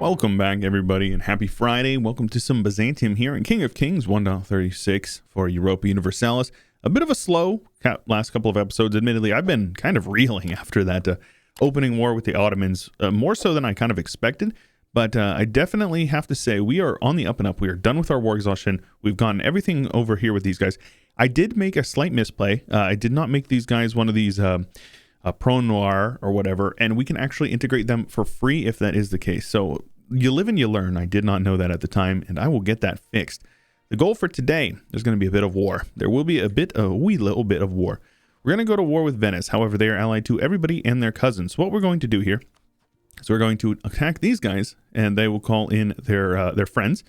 Welcome back, everybody, and happy Friday. Welcome to some Byzantium here in King of Kings 1.36 for Europa Universalis. A bit of a slow last couple of episodes. Admittedly, I've been kind of reeling after that opening war with the Ottomans, more so than I kind of expected. But I definitely have to say we are on the up and up. We are done with our war exhaustion. We've gotten everything over here with these guys. I did make a slight misplay. I did not make these guys one of these pro noir or whatever, and we can actually integrate them for free if that is the case. So you live and you learn. I did not know that at the time, and I will get that fixed. The goal for today, there's going to be a bit of war. There will be a wee little bit of war. We're going to go to war with Venice. However, they are allied to everybody and their cousins. So what we're going to do here is we're going to attack these guys, and they will call in their friends.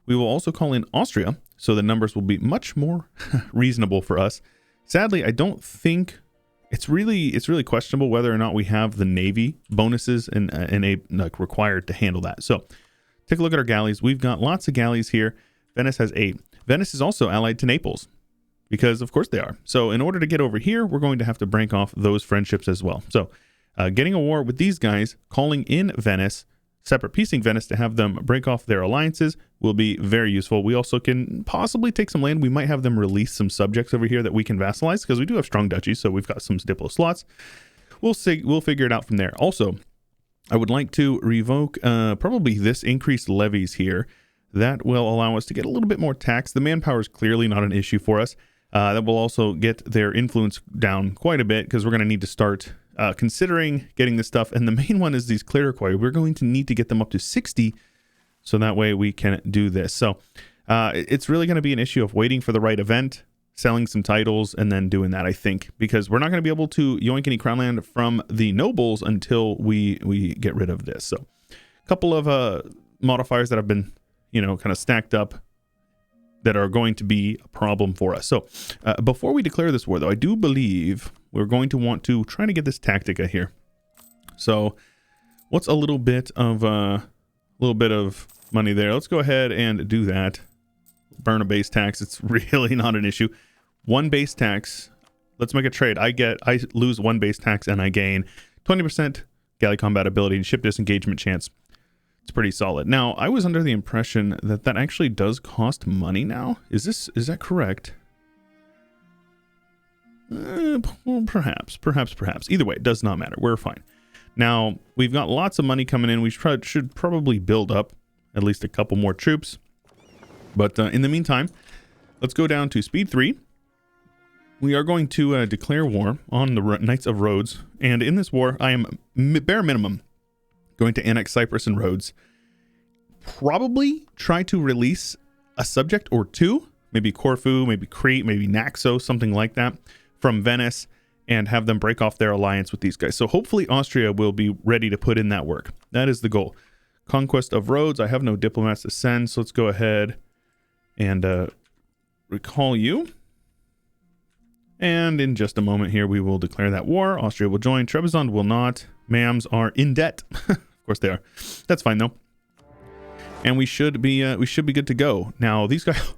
We will also call in Austria, so the numbers will be much more reasonable for us. Sadly, I don't think it's really questionable whether or not we have the navy bonuses and required to handle that. So take a look at our galleys. We've got lots of galleys here. Venice has 8. Venice is also allied to Naples because of course they are. So in order to get over here, we're going to have to break off those friendships as well. So getting a war with these guys, calling in Venice, separate piecing Venice to have them break off their alliances will be very useful. We also can possibly take some land. We might have them release some subjects over here that we can vassalize because we do have strong duchies, so we've got some diplo slots. We'll figure it out from there. Also, I would like to revoke probably this increased levies here. That will allow us to get a little bit more tax. The manpower is clearly not an issue for us. That will also get their influence down quite a bit because we're going to need to start considering getting this stuff. And the main one is these clerici. We're going to need to get them up to 60 so that way we can do this. So it's really going to be an issue of waiting for the right event, selling some titles, and then doing that, I think, because we're not going to be able to yoink any crown land from the nobles until we get rid of this. So a couple of modifiers that have been, kind of stacked up that are going to be a problem for us. So before we declare this war, though, I do believe we're going to want to try to get this tactica here. So what's a little bit of money there? Let's go ahead and do that. Burn a base tax. It's really not an issue. 1 base tax. Let's make a trade. I lose 1 base tax and I gain 20% galley combat ability and ship disengagement chance. It's pretty solid. Now, I was under the impression that actually does cost money now. Is that correct? Well, perhaps. Either way, it does not matter. We're fine. Now, we've got lots of money coming in. We should probably build up at least a couple more troops. But in the meantime, let's go down to speed 3. We are going to declare war on the Knights of Rhodes. And in this war, I am bare minimum going to annex Cyprus and Rhodes. Probably try to release a subject or 2, maybe Corfu, maybe Crete, maybe Naxos, something like that, from Venice, and have them break off their alliance with these guys. So hopefully Austria will be ready to put in that work. That is the goal. Conquest of Rhodes. I have no diplomats to send, so let's go ahead and recall you. And in just a moment here, we will declare that war. Austria will join. Trebizond will not. Mams are in debt. Of course they are. That's fine though. And we should be good to go. Now these guys.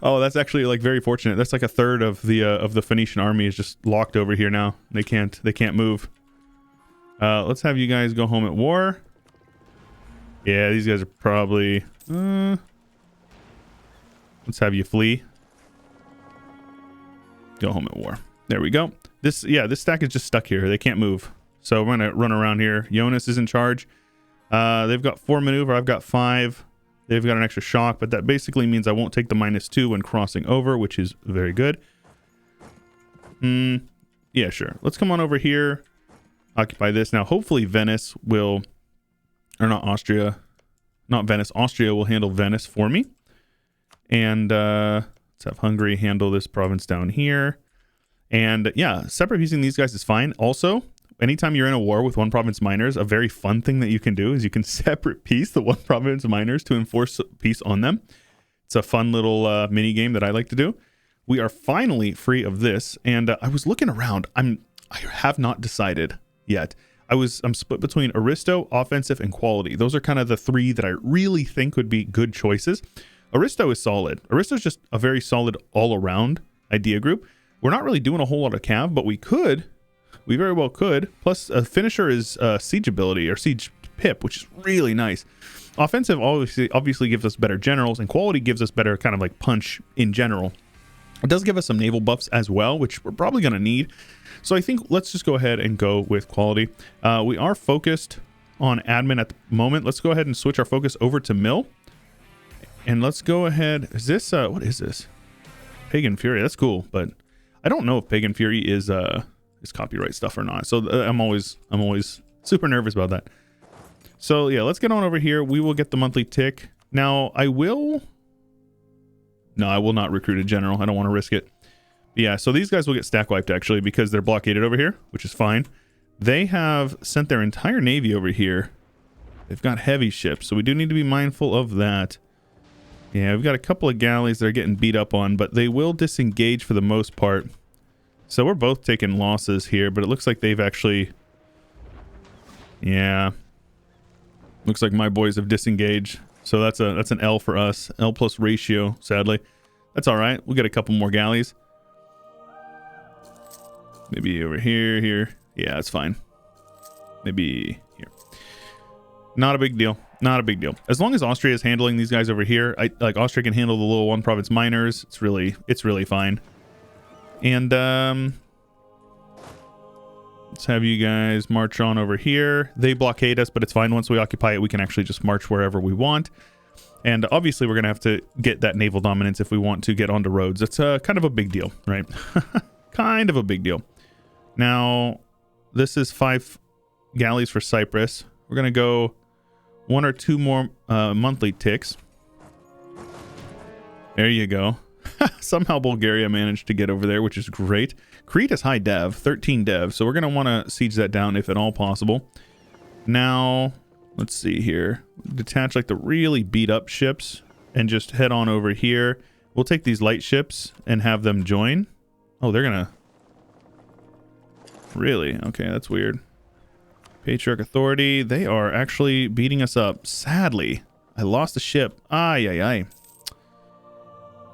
Oh, that's actually like very fortunate. That's like a third of the Phoenician army is just locked over here now. They can't move. Let's have you guys go home at war. Yeah, these guys are probably. Let's have you flee. Go home at war. There we go. This stack is just stuck here. They can't move. So we're gonna run around here. Jonas is in charge. They've got 4 maneuver. I've got 5. They've got an extra shock, but that basically means I won't take the -2 when crossing over, which is very good. Yeah, sure. Let's come on over here. Occupy this. Now, hopefully Venice will, or not Austria, not Venice. Austria will handle Venice for me. And let's have Hungary handle this province down here. And yeah, separate piecing these guys is fine. Also, anytime you're in a war with 1 province miners, a very fun thing that you can do is you can separate piece the 1 province miners to enforce peace on them. It's a fun little mini game that I like to do. We are finally free of this, and I was looking around. I have not decided yet. I'm split between Aristo, offensive, and quality. Those are kind of the 3 that I really think would be good choices. Aristo is solid. Aristo's just a very solid all-around idea group. We're not really doing a whole lot of cav, but we very well could. Plus, a finisher is siege ability or siege pip, which is really nice. Offensive obviously gives us better generals, and quality gives us better kind of like punch in general. It does give us some naval buffs as well, which we're probably going to need. So I think let's just go ahead and go with quality. We are focused on admin at the moment. Let's go ahead and switch our focus over to mill. And let's go ahead. Is this, what is this? Pagan Fury. That's cool, but I don't know if Pagan Fury is copyright stuff or not. So I'm always super nervous about that. So yeah, let's get on over here. We will get the monthly tick. Now I will not recruit a general. I don't want to risk it. Yeah, so these guys will get stack wiped actually because they're blockaded over here, which is fine. They have sent their entire navy over here. They've got heavy ships, so we do need to be mindful of that. Yeah, we've got a couple of galleys that are getting beat up on, but they will disengage for the most part. So we're both taking losses here, but it looks like they've actually... Yeah. Looks like my boys have disengaged. So that's an L for us. L plus ratio, sadly. That's all right. We'll get a couple more galleys. Maybe over here. Yeah, that's fine. Maybe here. Not a big deal. Not a big deal. As long as Austria is handling these guys over here, like Austria can handle the little one province miners. It's really fine. And let's have you guys march on over here. They blockade us, but it's fine. Once we occupy it, we can actually just march wherever we want. And obviously, we're going to have to get that naval dominance if we want to get onto roads. It's kind of a big deal, right? Kind of a big deal. Now, this is 5 galleys for Cyprus. We're going to go 1 or 2 more monthly ticks. There you go. Somehow Bulgaria managed to get over there, which is great. Crete is high dev, 13 dev, so we're going to want to siege that down if at all possible. Now, let's see here. Detach like the really beat up ships and just head on over here. We'll take these light ships and have them join. Oh, they're going to... Really? Okay, that's weird. Patriarch Authority, they are actually beating us up. Sadly, I lost a ship. Ay.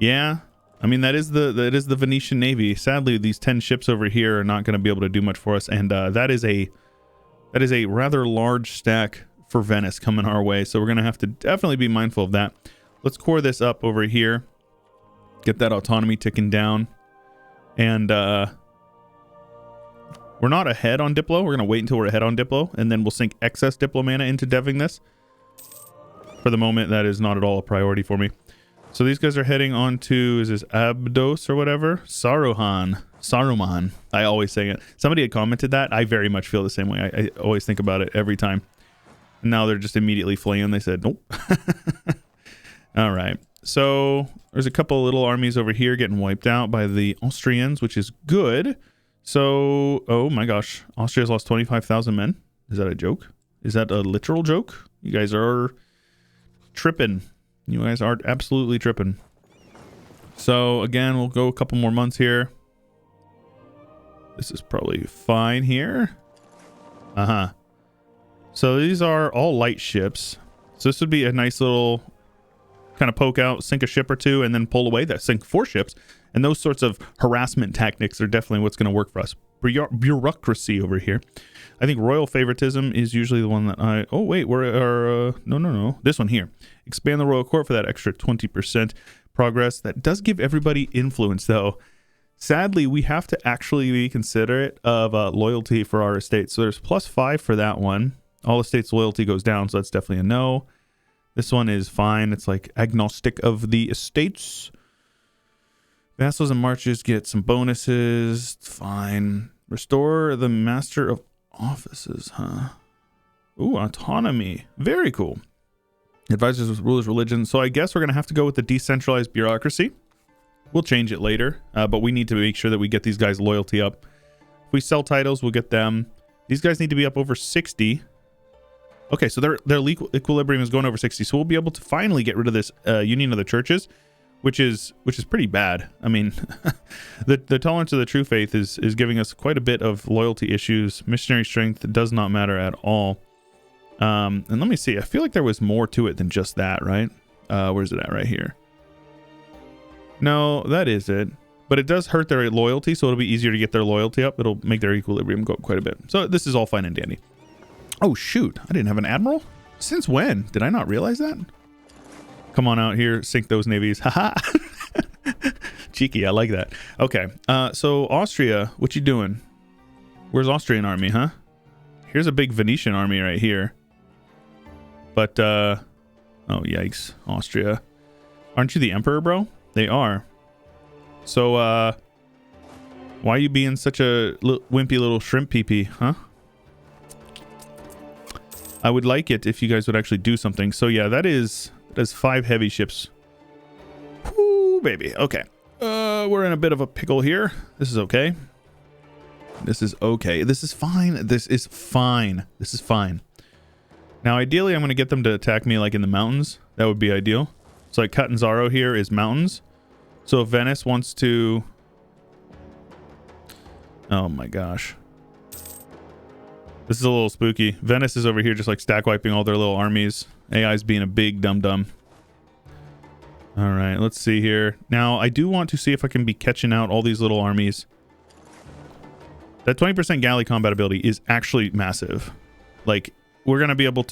Yeah, I mean that is the Venetian Navy. Sadly, these 10 ships over here are not going to be able to do much for us, and that is a rather large stack for Venice coming our way. So we're going to have to definitely be mindful of that. Let's core this up over here, get that autonomy ticking down, and we're not ahead on Diplo. We're going to wait until we're ahead on Diplo, and then we'll sink excess Diplo mana into deving this. For the moment, that is not at all a priority for me. So these guys are heading on to, is this Abdos or whatever? Saruman. I always say it. Somebody had commented that. I very much feel the same way. I always think about it every time. And now they're just immediately fleeing. They said, nope. All right. So there's a couple of little armies over here getting wiped out by the Austrians, which is good. So, oh my gosh. Austria's lost 25,000 men. Is that a joke? Is that a literal joke? You guys are tripping. You guys are absolutely tripping. So again, we'll go a couple more months here. This is probably fine here. So these are all light ships. So this would be a nice little kind of poke out, sink a ship or two, and then pull away. That sink 4 ships. And those sorts of harassment tactics are definitely what's going to work for us. Bureaucracy over here. I think royal favoritism is usually the one that I... Oh, wait. No. This one here. Expand the royal court for that extra 20% progress. That does give everybody influence, though. Sadly, we have to actually be considerate of loyalty for our estates. So there's +5 for that one. All estates loyalty goes down, so that's definitely a no. This one is fine. It's like agnostic of the estates. Vassals and marches get some bonuses. Fine. Restore the master of offices, huh? Ooh, autonomy. Very cool. Advisors with rulers' religion. So I guess we're going to have to go with the decentralized bureaucracy. We'll change it later, but we need to make sure that we get these guys' loyalty up. If we sell titles, we'll get them. These guys need to be up over 60. Okay, so their equilibrium is going over 60, so we'll be able to finally get rid of this Union of the Churches, which is pretty bad. I mean, the tolerance of the true faith is giving us quite a bit of loyalty issues. Missionary strength does not matter at all. And let me see. I feel like there was more to it than just that, right? Where's it at? Right here. No, that is it. But it does hurt their loyalty, so it'll be easier to get their loyalty up. It'll make their equilibrium go up quite a bit. So this is all fine and dandy. Oh, shoot. I didn't have an admiral? Since when? Did I not realize that? Come on out here. Sink those navies. Haha. Cheeky. I like that. Okay. So Austria, what you doing? Where's Austrian army, huh? Here's a big Venetian army right here. But, oh, yikes. Austria. Aren't you the emperor, bro? They are. So, why are you being such a wimpy little shrimp pee-pee, huh? I would like it if you guys would actually do something. So, yeah, that's 5 heavy ships. Whoo, baby. Okay. We're in a bit of a pickle here. This is okay. This is okay. This is fine. This is fine. This is fine. Now, ideally, I'm going to get them to attack me, like, in the mountains. That would be ideal. So, like, Catanzaro here is mountains. So, if Venice wants to... Oh, my gosh. This is a little spooky. Venice is over here just, like, stack wiping all their little armies. AI's being a big dum-dum. All right, let's see here. Now, I do want to see if I can be catching out all these little armies. That 20% galley combat ability is actually massive. Like, we're going to be able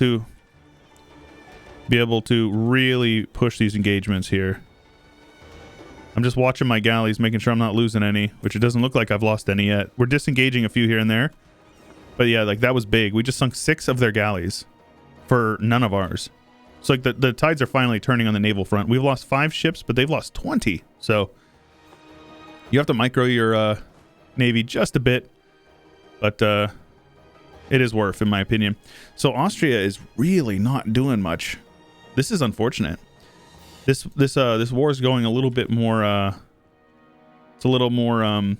to really push these engagements here. I'm just watching my galleys, making sure I'm not losing any, which it doesn't look like I've lost any yet. We're disengaging a few here and there. But yeah, like, that was big. We just sunk 6 of their galleys for none of ours. So, like, the tides are finally turning on the naval front. We've lost 5 ships, but they've lost 20. So, you have to micro your navy just a bit. But it is worth, in my opinion. So Austria is really not doing much. This is unfortunate. This war is going a little bit more. It's a little more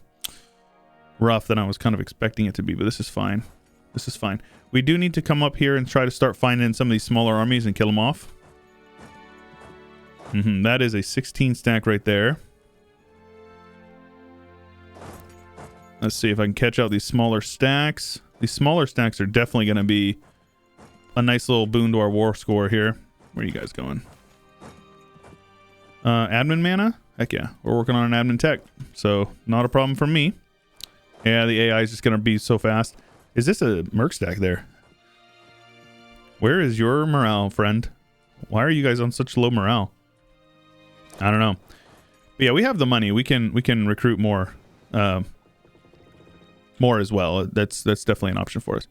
rough than I was kind of expecting it to be. But this is fine. This is fine. We do need to come up here and try to start finding some of these smaller armies and kill them off. That is a 16 stack right there. Let's see if I can catch out these smaller stacks. These smaller stacks are definitely going to be a nice little boon to our war score here. Where are you guys going? Admin mana? Heck yeah. We're working on an admin tech. So, not a problem for me. Yeah, the AI is just going to be so fast. Is this a merc stack there? Where is your morale, friend? Why are you guys on such low morale? I don't know. But yeah, we have the money. We can recruit more. More as well. That's definitely an option for us.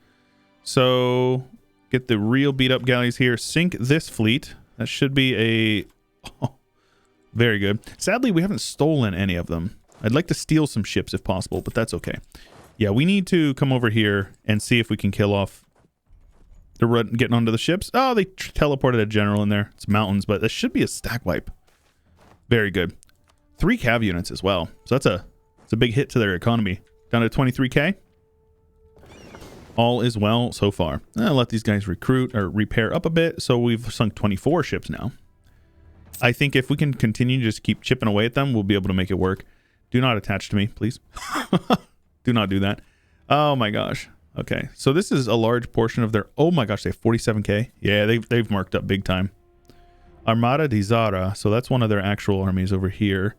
So get the real beat up galleys here. Sink this fleet. That should be a... Oh, very good. Sadly, we haven't stolen any of them. I'd like to steal some ships if possible, but that's okay. Yeah, we need to come over here and see if we can kill off... They're getting onto the ships. Oh, they teleported a general in there. It's mountains, but this should be a stack wipe. Very good. 3 cav units as well. So that's a big hit to their economy. Down to 23k. All is well so far. I'll let these guys recruit or repair up a bit. So we've sunk 24 ships now. I think if we can continue to just keep chipping away at them, we'll be able to make it work. Do not attach to me, please. Do not do that. Oh my gosh. Okay. So this is a large portion of their... Oh my gosh, they have 47k. Yeah, they've marked up big time. Armada di Zara. So that's one of their actual armies over here.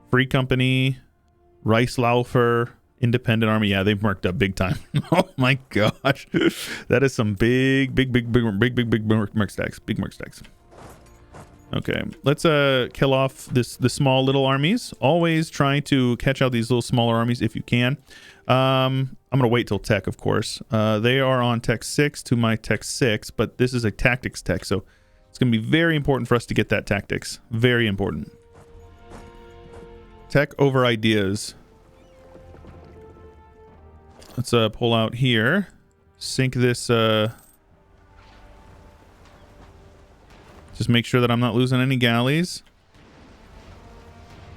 Free Company... Reichslaufer, Independent Army. Yeah, they've marked up big time. Oh my gosh. That is some big merc stacks. Big merc stacks. Okay, let's kill off the small little armies. Always try to catch out these little smaller armies if you can. I'm going to wait till tech, of course. They are on tech 6 to my tech 6, but this is a tactics tech, so it's going to be very important for us to get that tactics. Very important. Tech over ideas. Let's pull out here. Sink this. Just make sure that I'm not losing any galleys.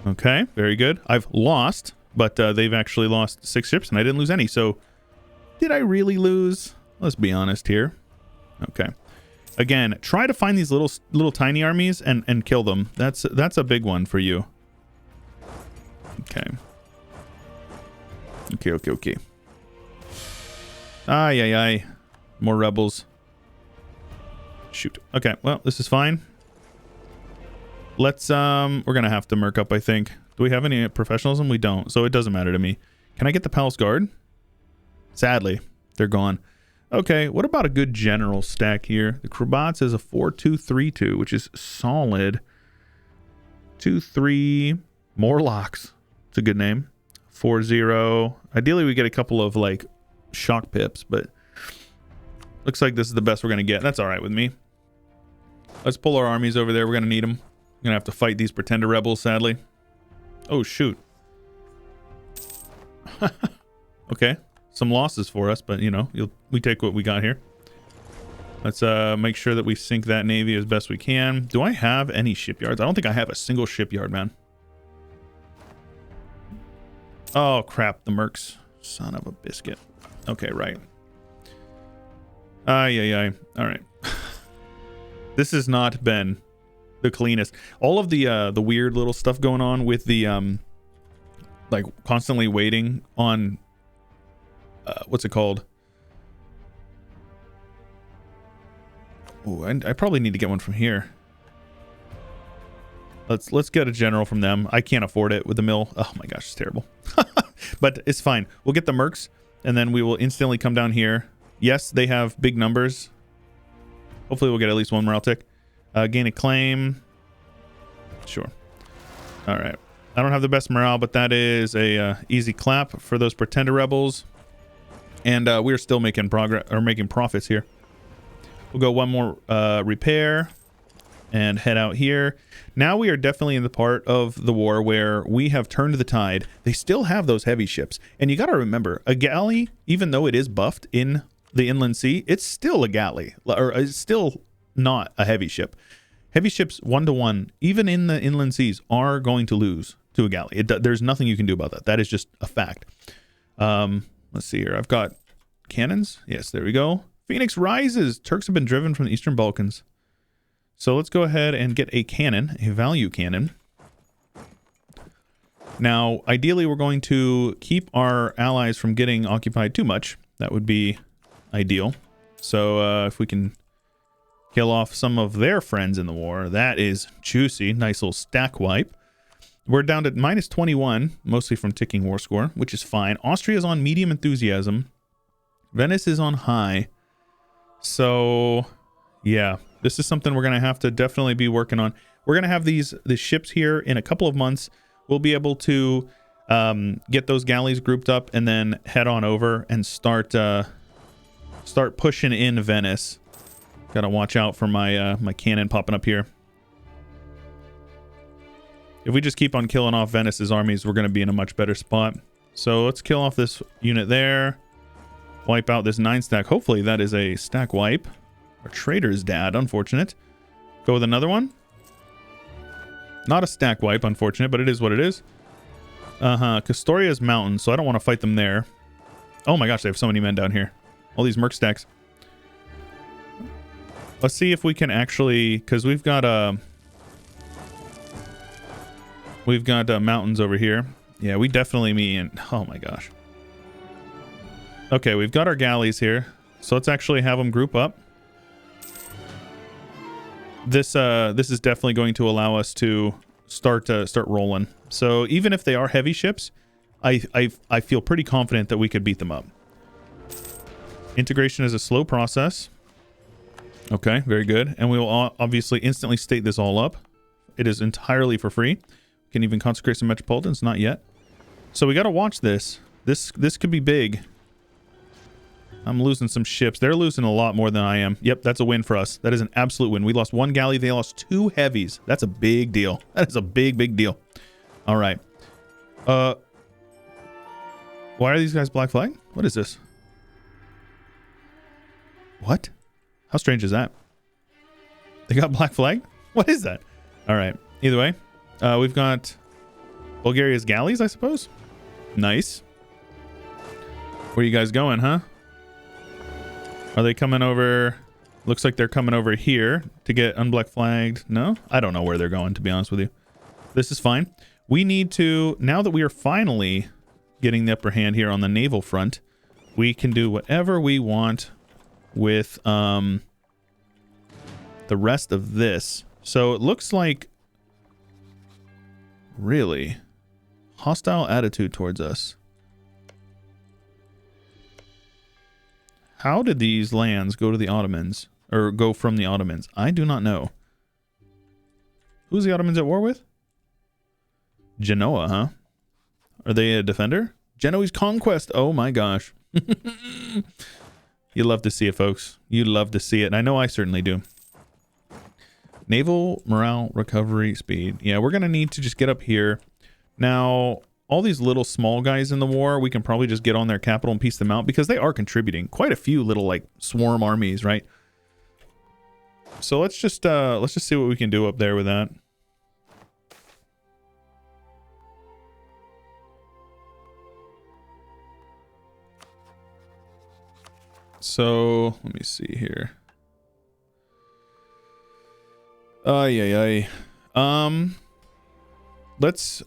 Okay, very good. I've lost, but they've actually lost 6 ships and I didn't lose any. So did I really lose? Let's be honest here. Okay. Again, try to find these little tiny armies and kill them. That's a big one for you. Okay. Okay. Ay. More rebels. Shoot. Okay, well, this is fine. Let's, we're gonna have to merc up, I think. Do we have any professionalism? We don't, so it doesn't matter to me. Can I get the Palace Guard? Sadly. They're gone. Okay, what about a good general stack here? The Crusade says a 4-2-3-2, which is solid. 2-3 Morlocks. It's a good name. 4-0. Ideally, we get a couple of like shock pips, but looks like this is the best we're gonna get. That's all right with me. Let's pull our armies over there. We're gonna need them. We're gonna have to fight these pretender rebels, sadly. Oh shoot. Okay. Some losses for us, but you know, we take what we got here. Let's make sure that we sink that navy as best we can. Do I have any shipyards? I don't think I have a single shipyard, man. Oh crap, the mercs. Son of a biscuit. Okay, right. All right. This has not been the cleanest. All of the weird little stuff going on with the like constantly waiting on what's it called? Oh, I probably need to get one from here. Let's get a general from them. I can't afford it with the mill. Oh my gosh, it's terrible. But it's fine. We'll get the mercs, and then we will instantly come down here. Yes, they have big numbers. Hopefully we'll get at least one morale tick. Gain a claim. Sure. All right. I don't have the best morale, but that is a easy clap for those pretender rebels. And we're still making progress or making profits here. We'll go one more repair and head out here. Now we are definitely in the part of the war where we have turned the tide. They still have those heavy ships. And you got to remember, a galley, even though it is buffed in the inland sea, it's still a galley. Or it's still not a heavy ship. Heavy ships 1-to-1, even in the inland seas, are going to lose to a galley. There's nothing you can do about that. That is just a fact. Let's see here. I've got cannons. Yes, there we go. Phoenix rises. Turks have been driven from the Eastern Balkans. So let's go ahead and get a cannon, a value cannon. Now, ideally, we're going to keep our allies from getting occupied too much. That would be ideal. So if we can kill off some of their friends in the war, that is juicy. Nice little stack wipe. We're down to -21, mostly from ticking war score, which is fine. Austria's on medium enthusiasm. Venice is on high. So, yeah, this is something we're going to have to definitely be working on. We're going to have these ships here in a couple of months. We'll be able to get those galleys grouped up and then head on over and start pushing in Venice. Got to watch out for my my cannon popping up here. If we just keep on killing off Venice's armies, we're going to be in a much better spot. So let's kill off this unit there. Wipe out this 9-stack. Hopefully that is a stack wipe. Our trader's dad, unfortunate. Go with another one. Not a stack wipe, unfortunate, but it is what it is. Castoria's mountain, so I don't want to fight them there. Oh my gosh, they have so many men down here. All these merc stacks. Let's see if we can actually, because we've got mountains over here. Yeah, we definitely mean. Oh my gosh. Okay, we've got our galleys here, so let's actually have them group up. This is definitely going to allow us to start rolling. So even if they are heavy ships, I feel pretty confident that we could beat them up. Integration is a slow process. Okay, very good. And we will obviously instantly state this all up. It is entirely for free. We can even consecrate some metropolitans, not yet. So we got to watch this. This could be big. I'm losing some ships. They're losing a lot more than I am. Yep, that's a win for us. That is an absolute win. We lost one galley. They lost 2 heavies. That's a big deal. That is a big, big deal. All right. Why are these guys black flag? What is this? What? How strange is that? They got black flag? What is that? All right. Either way, we've got Bulgaria's galleys, I suppose. Nice. Where are you guys going, huh? Are they coming over? Looks like they're coming over here to get unblack flagged. No? I don't know where they're going, to be honest with you. This is fine. We need to, now that we are finally getting the upper hand here on the naval front, we can do whatever we want with the rest of this. So it looks like, really, hostile attitude towards us. How did these lands go to the Ottomans? Or go from the Ottomans? I do not know. Who's the Ottomans at war with? Genoa, huh? Are they a defender? Genoese conquest. Oh my gosh. You love to see it, folks. You love to see it. And I know I certainly do. Naval morale recovery speed. Yeah, we're going to need to just get up here. Now, all these little small guys in the war, we can probably just get on their capital and piece them out because they are contributing. Quite a few little like swarm armies, right? So let's just see what we can do up there with that. So let me see here. Let's.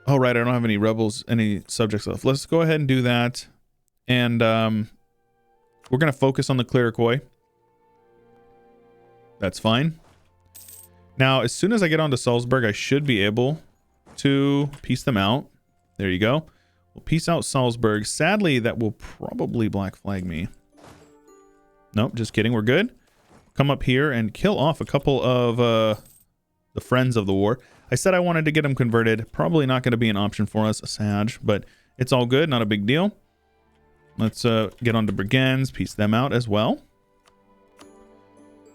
Oh right, I don't have any rebels, any subjects left. Let's go ahead and do that, and we're gonna focus on the Clericoi. That's fine. Now, as soon as I get onto Salzburg, I should be able to piece them out. There you go. We'll piece out Salzburg. Sadly, that will probably black flag me. Nope, just kidding. We're good. Come up here and kill off a couple of the friends of the war. I said I wanted to get them converted. Probably not going to be an option for us, Assange, but it's all good. Not a big deal. Let's get onto Brigands, piece them out as well.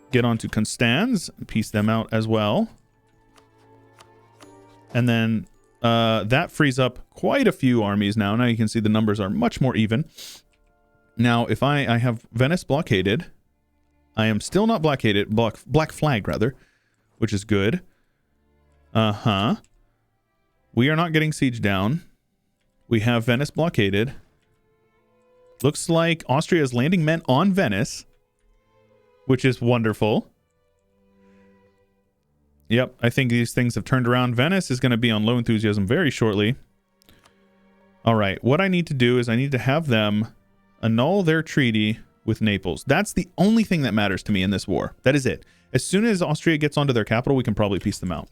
Get onto Constans, piece them out as well. And then that frees up quite a few armies now. Now you can see the numbers are much more even. Now, if I have Venice blockaded, I am still not blockaded, black flag rather, which is good. We are not getting siege down. We have Venice blockaded. Looks like Austria is landing men on Venice, which is wonderful. Yep, I think these things have turned around. Venice is going to be on low enthusiasm very shortly. All right, what I need to do is I need to have them annul their treaty with Naples. That's the only thing that matters to me in this war. That is it. As soon as Austria gets onto their capital, we can probably piece them out.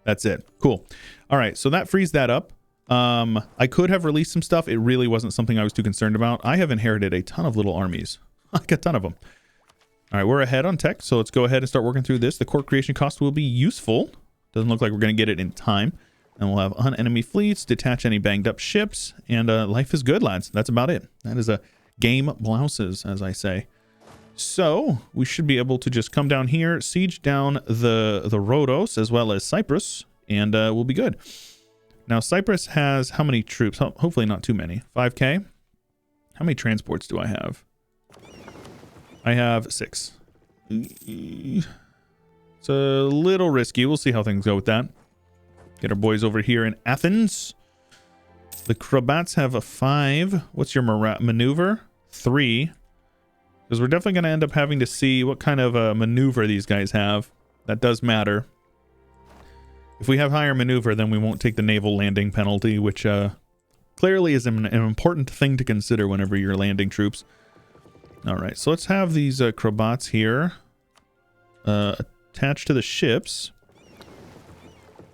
That's it. Cool. All right, so that frees that up. I could have released some stuff. It really wasn't something I was too concerned about. I have inherited a ton of little armies. Like a ton of them. All right, we're ahead on tech, so let's go ahead and start working through this. The court creation cost will be useful. Doesn't look like we're going to get it in time. And we'll have hunt enemy fleets, detach any banged up ships, and life is good, lads. That's about it. That is a game blouses, as I say. So we should be able to just come down here, siege down the Rhodos as well as Cyprus, and we'll be good. Now, Cyprus has how many troops? Hopefully not too many. 5K. How many transports do I have? I have 6. It's a little risky. We'll see how things go with that. Get our boys over here in Athens. The Crobats have a 5. What's your maneuver? 3. Because we're definitely going to end up having to see what kind of a maneuver these guys have. That does matter. If we have higher maneuver, then we won't take the naval landing penalty, which clearly is an important thing to consider whenever you're landing troops. All right, so let's have these Crobats here attached to the ships.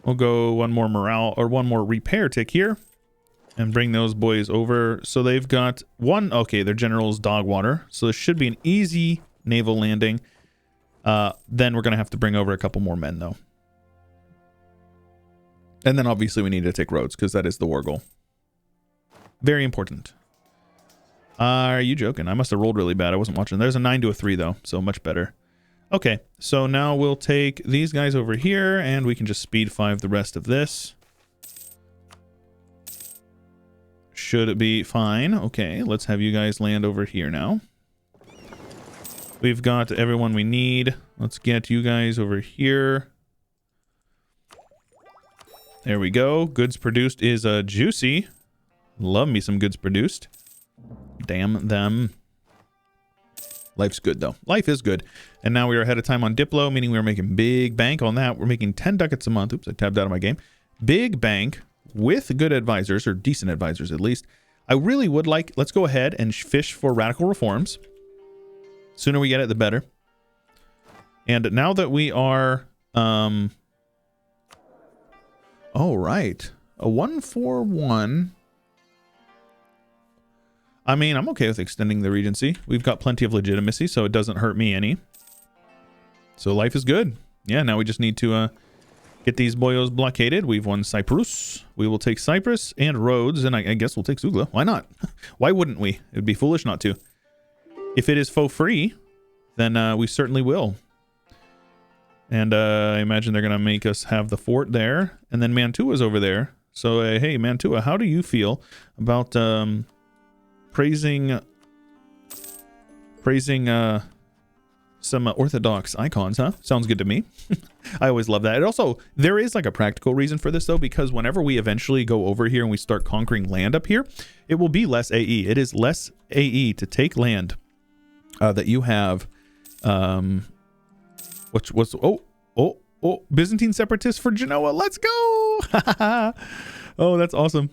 We'll go one more morale or one more repair tick here and bring those boys over. So they've got one. Okay, their general's dog water. So this should be an easy naval landing. Then we're going to have to bring over a couple more men, though. And then obviously we need to take Rhodes because that is the war goal. Very important. Are you joking? I must have rolled really bad. I wasn't watching. There's a 9 to a 3, though, so much better. Okay, so now we'll take these guys over here, and we can just speed 5 the rest of this. Should it be fine? Okay, let's have you guys land over here now. We've got everyone we need. Let's get you guys over here. There we go. Goods produced is juicy. Love me some goods produced. Damn them. Life's good, though. Life is good. And now we are ahead of time on Diplo, meaning we're making big bank on that. We're making 10 ducats a month. Oops, I tabbed out of my game. Big bank with good advisors, or decent advisors at least. I really would like, let's go ahead and fish for radical reforms. Sooner we get it, the better. And now that we are, oh, right. A 141. I mean, I'm okay with extending the regency. We've got plenty of legitimacy, so it doesn't hurt me any. So life is good. Yeah, now we just need to get these boyos blockaded. We've won Cyprus. We will take Cyprus and Rhodes, and I guess we'll take Zugla. Why not? Why wouldn't we? It would be foolish not to. If it is faux free, then we certainly will. And I imagine they're going to make us have the fort there. And then Mantua's over there. So, hey, Mantua, how do you feel about praising some Orthodox icons, huh? Sounds good to me. I always love that. It also, there is like a practical reason for this, though, because whenever we eventually go over here and we start conquering land up here, it will be less AE. It is less AE to take land that you have. Byzantine separatists for Genoa. Let's go. Oh, that's awesome.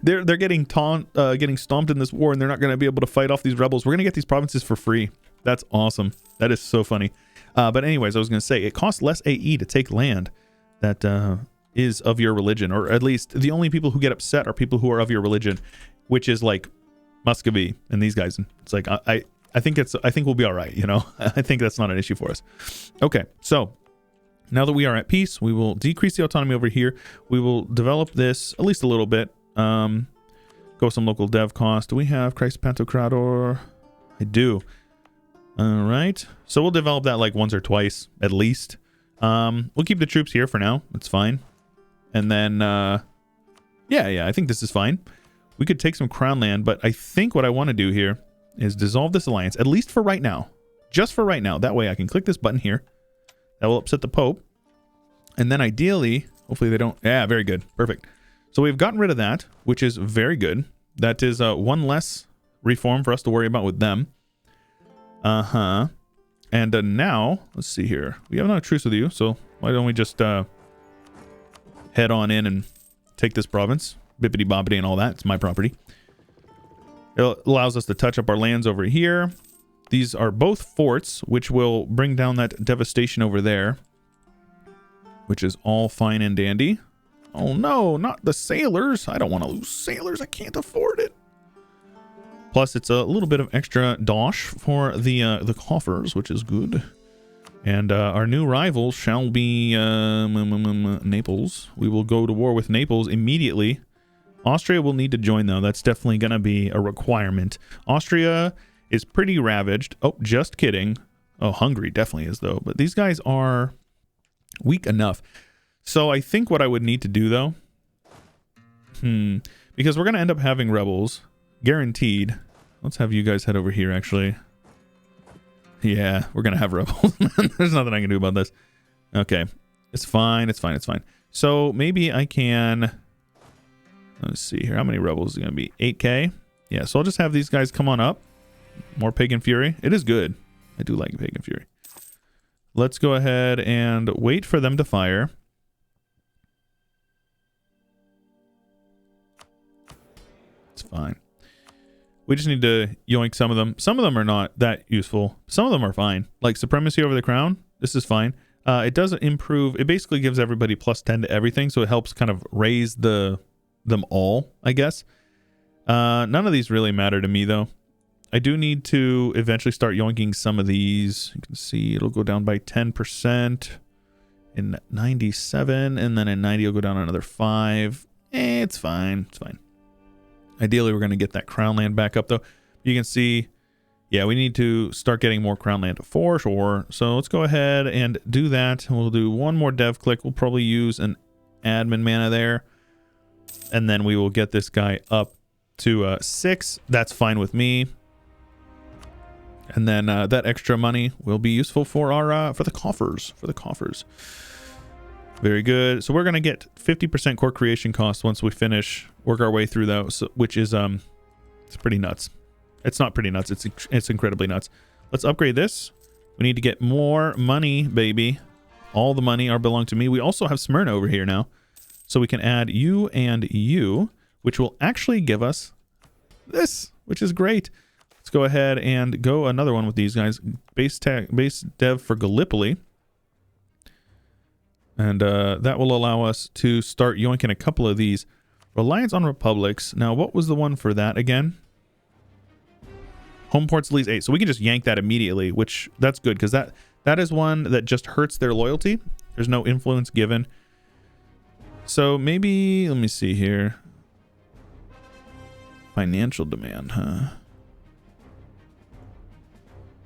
they're getting stomped in this war, and they're not going to be able to fight off these rebels. We're going to get these provinces for free. That's awesome. That is so funny. But anyways, I was going to say, it costs less AE to take land that is of your religion, or at least the only people who get upset are people who are of your religion, which is like Muscovy and these guys. It's like, I think we'll be all right, you know. I think that's not an issue for us. Okay, so now that we are at peace, we will decrease the autonomy over here. We will develop this at least a little bit. Go some local dev cost. Do we have Christ Pantocrator? I do. All right. So we'll develop that like once or twice at least. We'll keep the troops here for now. It's fine. And then, yeah, I think this is fine. We could take some crown land, but I think what I want to do here is dissolve this alliance, at least for right now. Just for right now. That way I can click this button here. That will upset the Pope. And then ideally, hopefully they don't... Yeah, very good. Perfect. So we've gotten rid of that, which is very good. That is one less reform for us to worry about with them. Uh-huh. And now, let's see here. We have no truce with you, so why don't we just head on in and take this province. Bippity-boppity and all that. It's my property. It allows us to touch up our lands over here. These are both forts, which will bring down that devastation over there, which is all fine and dandy. Oh no, not the sailors. I don't want to lose sailors. I can't afford it. Plus, it's a little bit of extra dosh for the coffers, which is good. And our new rival shall be Naples. We will go to war with Naples immediately. Austria will need to join, though. That's definitely going to be a requirement. Austria is pretty ravaged. Oh, just kidding. Oh, Hungary definitely is, though. But these guys are weak enough. So I think what I would need to do, though, because we're going to end up having rebels, guaranteed. Let's have you guys head over here, actually. Yeah, we're going to have rebels. There's nothing I can do about this. Okay. It's fine. It's fine. It's fine. So maybe I can... Let's see here. How many rebels is it going to be? 8K? Yeah, so I'll just have these guys come on up. More Pagan Fury. It is good. I do like Pagan Fury. Let's go ahead and wait for them to fire. It's fine. We just need to yoink some of them. Some of them are not that useful. Some of them are fine. Like Supremacy over the Crown. This is fine. It doesn't improve. It basically gives everybody +10 to everything, so it helps kind of raise them all, I guess. None of these really matter to me, though. I do need to eventually start yoinking some of these. You can see it'll go down by 10% in 97, and then in 90 it'll go down another 5. It's fine. It's fine. Ideally, we're going to get that crown land back up, though. You can see, yeah, we need to start getting more crown land for sure. So let's go ahead and do that. We'll do one more dev click. We'll probably use an admin mana there. And then we will get this guy up to 6. That's fine with me. And then that extra money will be useful for our for the coffers. Very good. So we're gonna get 50% core creation cost once we finish work our way through those, which is it's pretty nuts. It's not pretty nuts. It's incredibly nuts. Let's upgrade this. We need to get more money, baby. All the money are belong to me. We also have Smyrna over here now. So we can add you and you, which will actually give us this, which is great. Let's go ahead and go another one with these guys. Base dev for Gallipoli. And that will allow us to start yoinking a couple of these. Reliance on republics. Now, what was the one for that again? Home ports lease 8. So we can just yank that immediately, which that's good because that is one that just hurts their loyalty. There's no influence given. So maybe, let me see here. Financial demand, huh?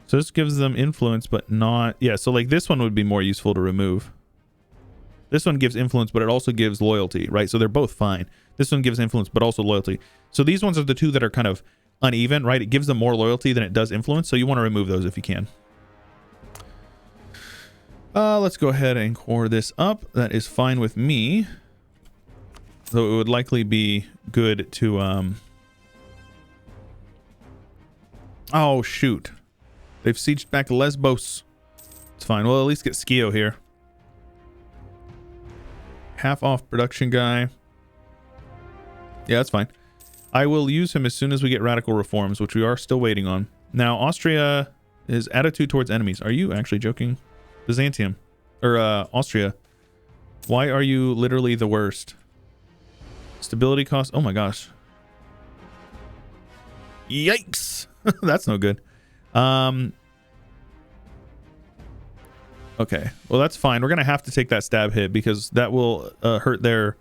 So this gives them influence, but not... Yeah, so like this one would be more useful to remove. This one gives influence, but it also gives loyalty, right? So they're both fine. This one gives influence, but also loyalty. So these ones are the two that are kind of uneven, right? It gives them more loyalty than it does influence, so you want to remove those if you can. Let's go ahead and core this up. That is fine with me. Though it would likely be good to... Oh, shoot. They've sieged back Lesbos. It's fine. We'll at least get Skio here. Half off production guy. Yeah, that's fine. I will use him as soon as we get radical reforms, which we are still waiting on. Now, Austria is attitude towards enemies. Are you actually joking? Byzantium. Or, Austria. Why are you literally the worst? Stability cost. Oh my gosh. Yikes. That's no good. Okay. Well, that's fine. We're going to have to take that stab hit because that will hurt their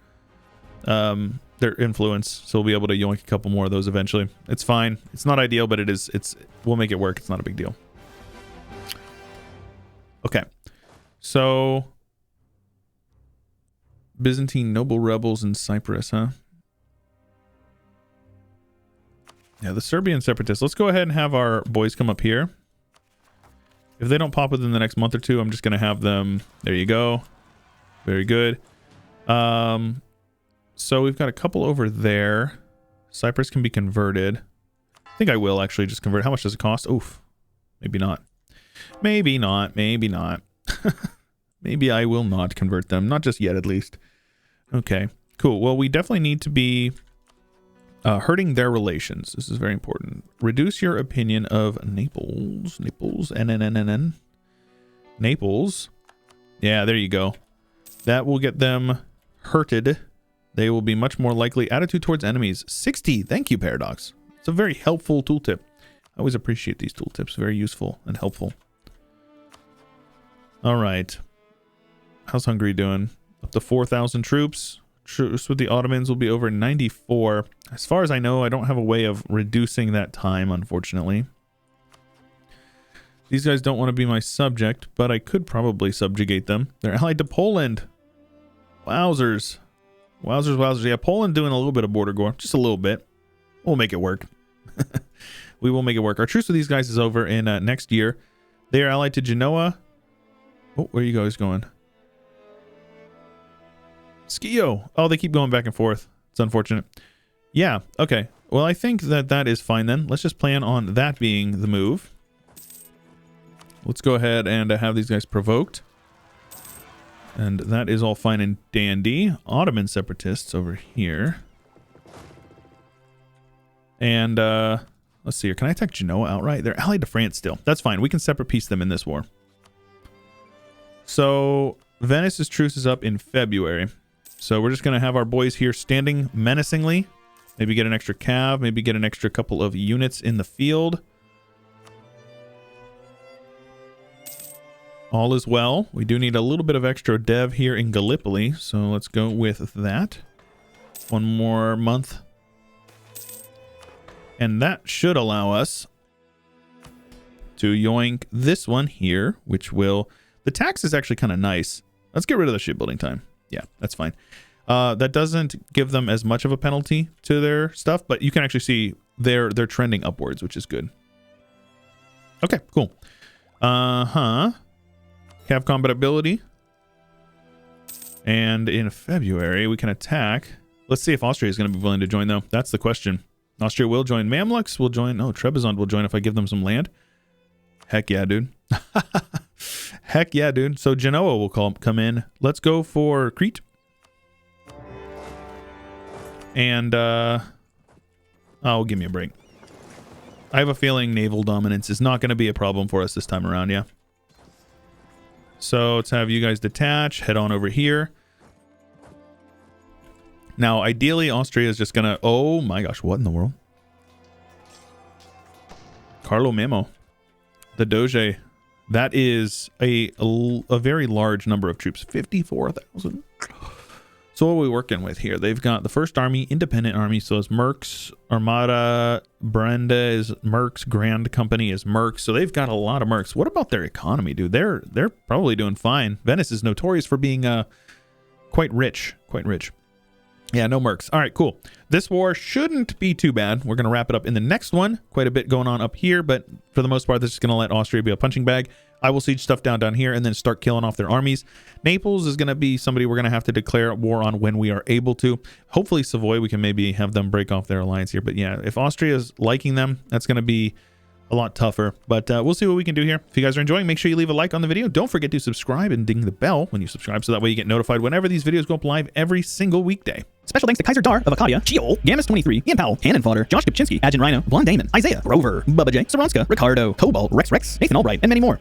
influence. So we'll be able to yoink a couple more of those eventually. It's fine. It's not ideal, but we'll make it work. It's not a big deal. Okay. So Byzantine noble rebels in Cyprus, huh? Yeah, the Serbian separatists. Let's go ahead and have our boys come up here. If they don't pop within the next month or two, I'm just going to have them... There you go. Very good. So we've got a couple over there. Cyprus can be converted. I think I will actually just convert. How much does it cost? Oof. Maybe not. Maybe not. Maybe not. Maybe I will not convert them. Not just yet, at least. Okay. Cool. Well, we definitely need to be... hurting their relations. This is very important. Reduce your opinion of Naples. Naples. N. Naples. Yeah, there you go. That will get them hurted. They will be much more likely. Attitude towards enemies. 60. Thank you, Paradox. It's a very helpful tooltip. I always appreciate these tooltips. Very useful and helpful. All right. How's Hungary doing? Up to 4,000 troops. Truce with the Ottomans will be over 94. As far as I know, I don't have a way of reducing that time, unfortunately. These guys don't want to be my subject, but I could probably subjugate them. They're allied to Poland. Wowzers. Wowzers, wowzers. Yeah, Poland doing a little bit of border war. Just a little bit. We'll make it work. We will make it work. Our truce with these guys is over in next year. They are allied to Genoa. Oh, where are you guys going? Skio. Oh, they keep going back and forth. It's unfortunate. Yeah, okay. Well, I think that is fine then. Let's just plan on that being the move. Let's go ahead and have these guys provoked. And that is all fine and dandy. Ottoman separatists over here. And let's see here. Can I attack Genoa outright? They're allied to France still. That's fine. We can separate piece them in this war. So Venice's truce is up in February. So we're just going to have our boys here standing menacingly. Maybe get an extra cav. Maybe get an extra couple of units in the field. All is well. We do need a little bit of extra dev here in Gallipoli. So let's go with that. One more month. And that should allow us to yoink this one here, which will... The tax is actually kind of nice. Let's get rid of the shipbuilding time. Yeah, that's fine. That doesn't give them as much of a penalty to their stuff, but you can actually see they're trending upwards, which is good. Okay, cool. Cav combat ability. And in February, we can attack. Let's see if Austria is going to be willing to join, though. That's the question. Austria will join. Mamluks will join. Oh, Trebizond will join if I give them some land. Heck yeah, dude. Heck yeah, dude. So Genoa will come in. Let's go for Crete. And, oh, give me a break. I have a feeling naval dominance is not going to be a problem for us this time around, yeah. So let's have you guys detach. Head on over here. Now, ideally, Austria is just going to... Oh my gosh, what in the world? Carlo Memo, the Doge. That is a very large number of troops. 54,000. So what are we working with here? They've got the First Army, Independent Army. So it's Mercs, Armada, Brenda is Mercs, Grand Company is Mercs. So they've got a lot of Mercs. What about their economy, dude? They're probably doing fine. Venice is notorious for being quite rich. Yeah, no Mercs. All right, cool. This war shouldn't be too bad. We're going to wrap it up in the next one. Quite a bit going on up here, but for the most part, this is going to let Austria be a punching bag. I will siege stuff down here and then start killing off their armies. Naples is going to be somebody we're going to have to declare war on when we are able to. Hopefully Savoy, we can maybe have them break off their alliance here. But yeah, if Austria is liking them, that's going to be a lot tougher. But we'll see what we can do here. If you guys are enjoying, make sure you leave a like on the video. Don't forget to subscribe and ding the bell when you subscribe, so that way you get notified whenever these videos go up live every single weekday. Special thanks to Kaiser Dar of Acadia, Sheol, Gammas23, Ian Powell, Hannon Fodder, Josh Kopczynski, Agent Rhino, Blonde Damon, Isaiah, Rover, Bubba J, Saronska, Ricardo, Cobalt, Rex, Nathan Albright, and many more.